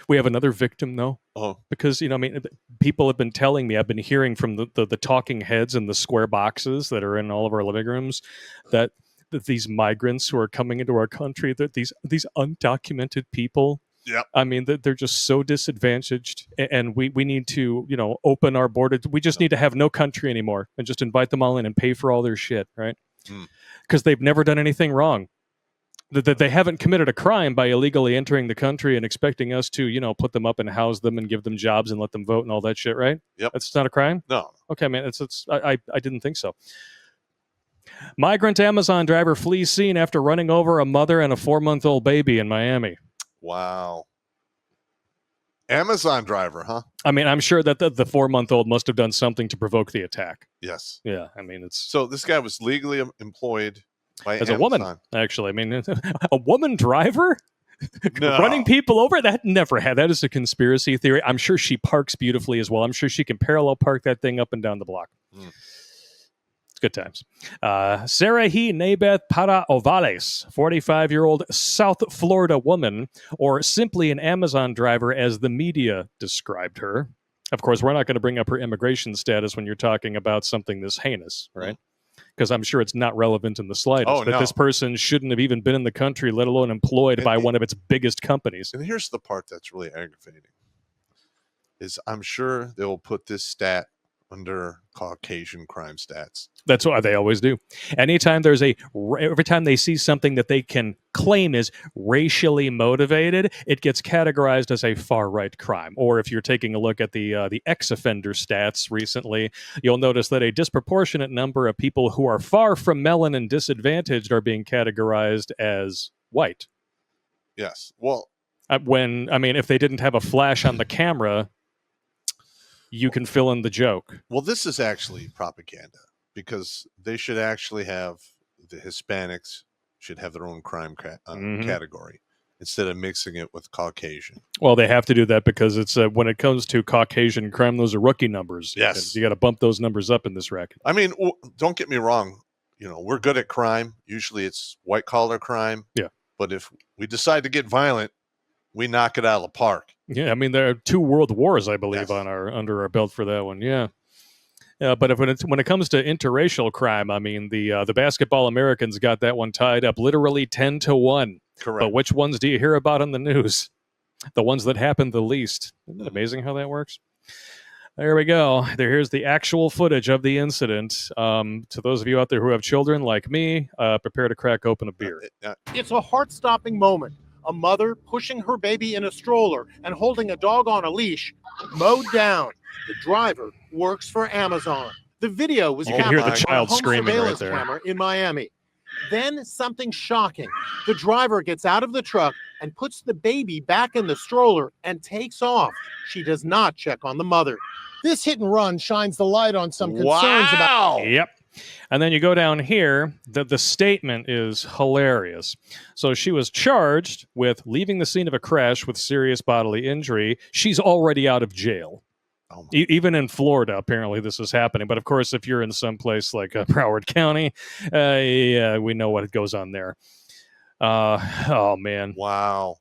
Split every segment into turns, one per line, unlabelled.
We have another victim, though.
Oh,
Because, I mean, people have been telling me, I've been hearing from the talking heads in the square boxes that are in all of our living rooms that these migrants who are coming into our country, that these undocumented people,
yeah.
I mean, they're just so disadvantaged, and we need to, open our borders. We just need to have no country anymore and just invite them all in and pay for all their shit, right? Because they've never done anything wrong. That they haven't committed a crime by illegally entering the country and expecting us to, put them up and house them and give them jobs and let them vote and all that shit, right?
Yep.
That's not a crime?
No.
Okay, man. I didn't think so. Migrant Amazon driver flees scene after running over a mother and a 4-month-old baby in Miami.
Wow. Amazon driver, huh?
I mean, I'm sure that the 4-month-old must have done something to provoke the attack.
Yes.
Yeah, I mean, it's...
So this guy was legally employed by
as
Amazon.
a woman, actually. I mean, a woman driver?
No.
Running people over? That never had. That is a conspiracy theory. I'm sure she parks beautifully as well. I'm sure she can parallel park that thing up and down the block. It's good times. Sarahi Nabeth Para Ovales, 45-year-old South Florida woman, or simply an Amazon driver as the media described her. Of course, we're not going to bring up her immigration status when you're talking about something this heinous, right? Because I'm sure it's not relevant in the slightest. This person shouldn't have even been in the country, let alone employed by one of its biggest companies.
And here's the part that's really aggravating, is I'm sure they'll put this stat under Caucasian crime stats.
That's what they always do. Anytime every time they see something that they can claim is racially motivated, it gets categorized as a far-right crime. Or if you're taking a look at the ex-offender stats recently, you'll notice that a disproportionate number of people who are far from melanin disadvantaged are being categorized as white.
Yes. Well,
if they didn't have a flash on the camera, you can fill in the joke.
Well, this is actually propaganda, because they should actually have, the Hispanics should have their own crime category instead of mixing it with Caucasian.
Well, they have to do that because it's when it comes to Caucasian crime, those are rookie numbers.
Yes.
You got to bump those numbers up in this racket.
I mean, don't get me wrong. We're good at crime. Usually it's white collar crime.
Yeah.
But if we decide to get violent, we knock it out of the park.
Yeah, I mean, there are 2 world wars, I believe, under our belt for that one. Yeah. But when it comes to interracial crime, I mean, the Basketball Americans got that one tied up literally 10-1.
Correct.
But which ones do you hear about on the news? The ones that happen the least. Isn't it amazing how that works? There we go. Here's the actual footage of the incident. To those of you out there who have children like me, prepare to crack open a beer.
It's a heart-stopping moment. A mother pushing her baby in a stroller and holding a dog on a leash, mowed down. The driver works for Amazon. The video was captured
hear the child
on a home
screaming right
surveillance
there.
camera in Miami. Then something shocking. The driver gets out of the truck and puts the baby back in the stroller and takes off. She does not check on the mother. This hit and run shines the light on some concerns about...
Yep. And then you go down here, the statement is hilarious. So she was charged with leaving the scene of a crash with serious bodily injury. She's already out of jail. Even in Florida, apparently this is happening. But of course, if you're in some place like Broward County, we know what goes on there. Oh, man.
Wow.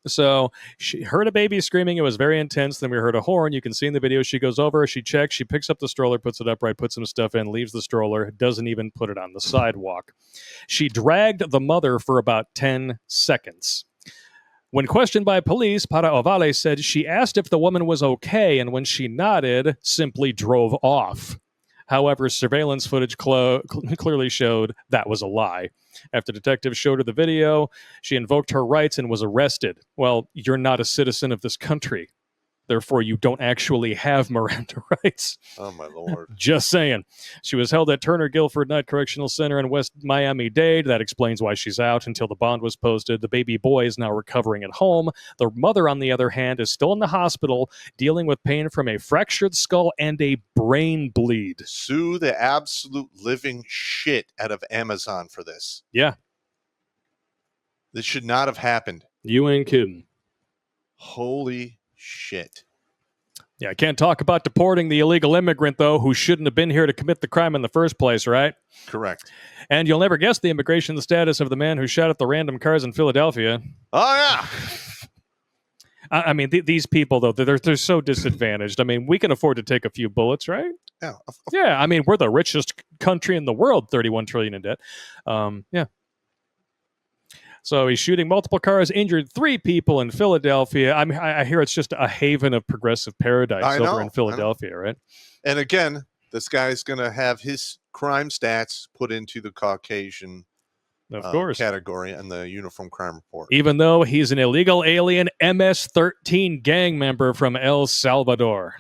So she heard a baby screaming. It was very intense. Then we heard a horn. You can see in the video, she goes over, she checks, she picks up the stroller, puts it upright, puts some stuff in, leaves the stroller, doesn't even put it on the sidewalk. She dragged the mother for about 10 seconds. When questioned by police, Para Ovale said she asked if the woman was okay, and when she nodded, simply drove off. However, surveillance footage clearly showed that was a lie. After detectives showed her the video, she invoked her rights and was arrested. Well, you're not a citizen of this country. Therefore, you don't actually have Miranda rights.
Oh, my Lord.
Just saying. She was held at Turner Guilford Night Correctional Center in West Miami-Dade. That explains why she's out until the bond was posted. The baby boy is now recovering at home. The mother, on the other hand, is still in the hospital dealing with pain from a fractured skull and a brain bleed.
Sue the absolute living shit out of Amazon for this.
Yeah.
This should not have happened.
You ain't kidding.
Holy shit.
Yeah, I can't talk about deporting the illegal immigrant, though, who shouldn't have been here to commit the crime in the first place, right?
Correct.
And you'll never guess the immigration status of the man who shot at the random cars in Philadelphia.
Oh, yeah.
I mean, these people though, they're so disadvantaged. I mean, we can afford to take a few bullets, right?
Yeah.
Yeah, I mean, we're the richest country in the world, 31 trillion in debt. Yeah. So he's shooting multiple cars, injured 3 people in Philadelphia. I hear it's just a haven of progressive paradise over in Philadelphia, right?
And again, this guy's going to have his crime stats put into the Caucasian category and the Uniform Crime Report.
Even though he's an illegal alien MS-13 gang member from El Salvador.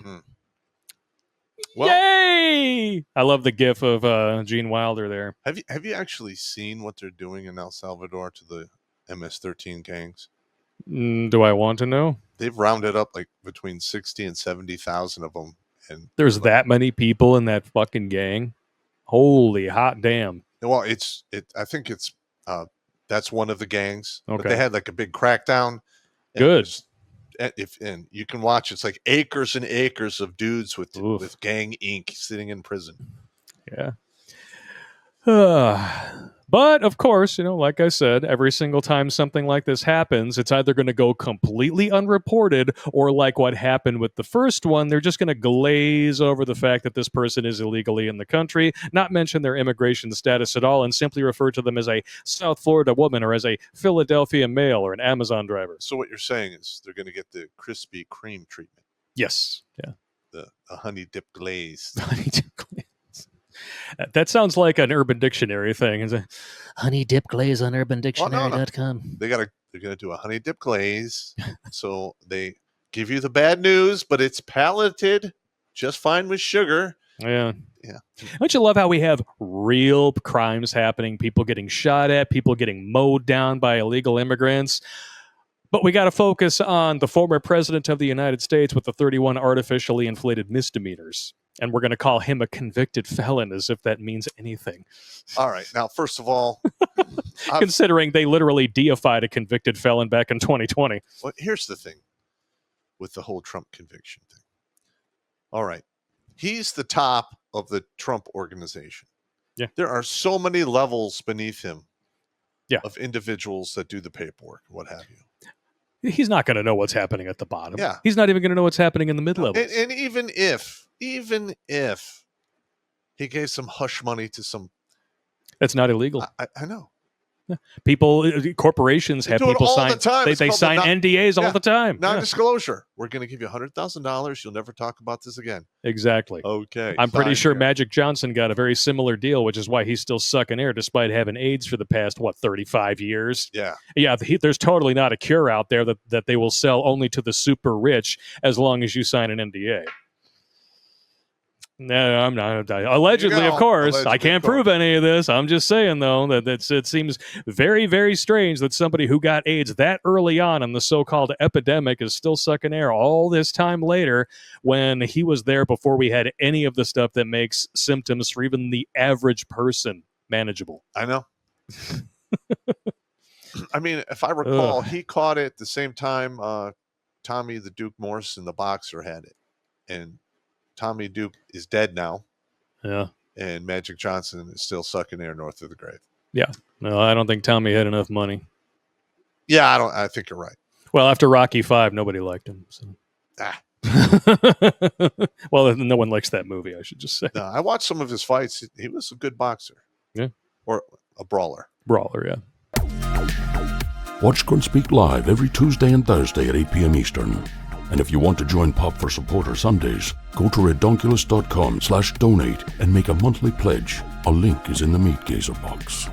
Well, yay! I love the gif of Gene Wilder there.
Have you actually seen what they're doing in El Salvador to the MS-13 gangs?
Do I want to know?
They've rounded up like between 60 and 70,000 of them. And
there's that many people in that fucking gang? Holy hot damn.
Well, I think it's that's one of the gangs.
Okay.
But they had like a big crackdown.
Good.
And you can watch, it's like acres and acres of dudes with gang ink sitting in prison.
Yeah. But of course, like I said, every single time something like this happens, it's either going to go completely unreported, or like what happened with the first one, they're just going to glaze over the fact that this person is illegally in the country, not mention their immigration status at all, and simply refer to them as a South Florida woman or as a Philadelphia male or an Amazon driver.
So what you're saying is they're going to get the Krispy Kreme treatment.
Yes. Yeah.
The honey dip glaze.
Honey dip glaze. That sounds like an Urban Dictionary thing. Is it honey dip glaze on UrbanDictionary.com?
They're gonna do a honey dip glaze. So they give you the bad news, but it's palated just fine with sugar.
Yeah. Don't you love how we have real crimes happening? People getting shot at, people getting mowed down by illegal immigrants. But we got to focus on the former president of the United States with the 31 artificially inflated misdemeanors. And we're going to call him a convicted felon, as if that means anything.
All right. Now, first of all,
considering they literally deified a convicted felon back in 2020.
Well, here's the thing with the whole Trump conviction thing. All right. He's the top of the Trump organization.
Yeah.
There are so many levels beneath him
of
individuals that do the paperwork, what have you.
He's not going to know what's happening at the bottom.
Yeah.
He's not even going to know what's happening in the mid-levels.
And even if he gave some hush money to some...
That's not illegal.
I know.
People, corporations have people sign. They sign NDAs all the time.
Non-disclosure. We're going to give you $100,000. You'll never talk about this again.
Exactly.
Okay.
I'm pretty sure Magic Johnson got a very similar deal, which is why he's still sucking air despite having AIDS for the past 35 years.
Yeah.
Yeah. There's totally not a cure out there that they will sell only to the super rich as long as you sign an NDA. No, I'm not. Allegedly, of course. Allegedly, I can't prove any of this. I'm just saying, though, that it seems very, very strange that somebody who got AIDS that early on in the so-called epidemic is still sucking air all this time later when he was there before we had any of the stuff that makes symptoms for even the average person manageable.
I know. I mean, if I recall, he caught it the same time Tommy the Duke Morrison, the boxer, had it. And Tommy Duke is dead now.
Yeah.
And Magic Johnson is still sucking air north of the grave.
Yeah. No, I don't think Tommy had enough money.
Yeah, I think you're right.
Well, after Rocky V, nobody liked him. So. Well, no one likes that movie, I should just say.
No, I watched some of his fights. He was a good boxer.
Yeah.
Or a brawler.
Brawler, yeah.
Watch Grunt Speak live every Tuesday and Thursday at 8 p.m. Eastern. And if you want to join Pop for Supporter Sundays, go to redonkulous.com/donate and make a monthly pledge. A link is in the Meat Gazer box.